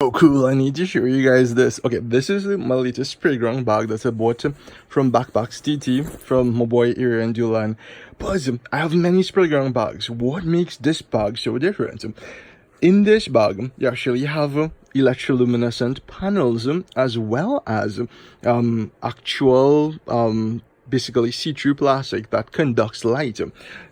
so cool. I need to show you guys this. Okay, this is my latest Sprayground bag that I bought from Backpacks TT from my boy area in Dulan. But I have many Sprayground bags. What makes this bag so different? In this bag, you actually have electroluminescent panels as well as actual basically see-through plastic that conducts light.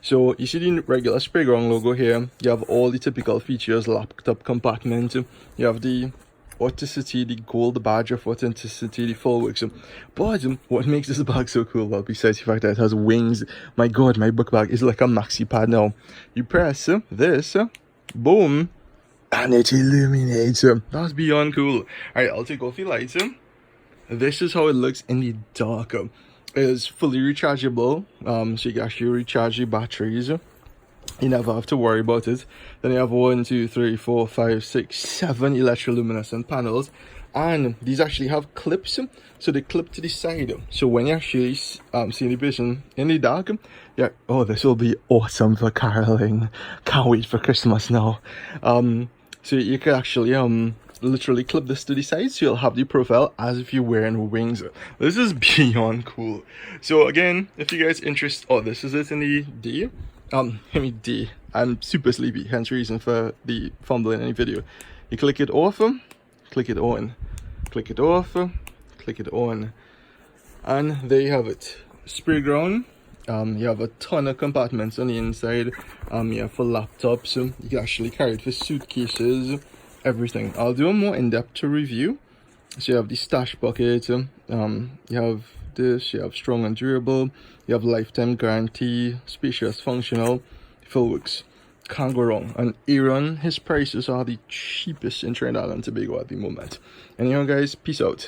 So you see the regular Sprayground logo here. You have all the typical features: laptop compartment, you have the authenticity, the gold badge of authenticity, the full works. But what makes this bag so cool, well, besides the fact that it has wings, my god, my book bag is like a maxi pad now. You press this, boom, and it illuminates. That's beyond cool. Alright, I'll take off the lights. This is how it looks in the dark. It is fully rechargeable, so you can actually recharge your batteries. You never have to worry about it. Then you have 1, 2, 3, 4, 5, 6, 7 electroluminescent panels, and these actually have clips, so they clip to the side. So when you actually see the person in the dark, yeah, oh, this will be awesome for caroling. Can't wait for Christmas now. So you can actually literally clip this to the side, so you'll have the profile as if you're wearing wings. This is beyond cool. So again, if you guys interested, oh, this is it in the D. D. I'm super sleepy, hence reason for the fumbling in the video. You click it off, click it on, click it off, click it on, and there you have it. Sprayground. You have a ton of compartments on the inside. You have for laptops. You can actually carry it for suitcases, everything. I'll do a more in-depth review. So you have the stash bucket. You have this. You have strong and durable. You have lifetime guarantee, spacious, functional, full works. Can't go wrong. And Aaron, his prices are the cheapest in Trinidad and Tobago at the moment. Anyhow, guys, peace out.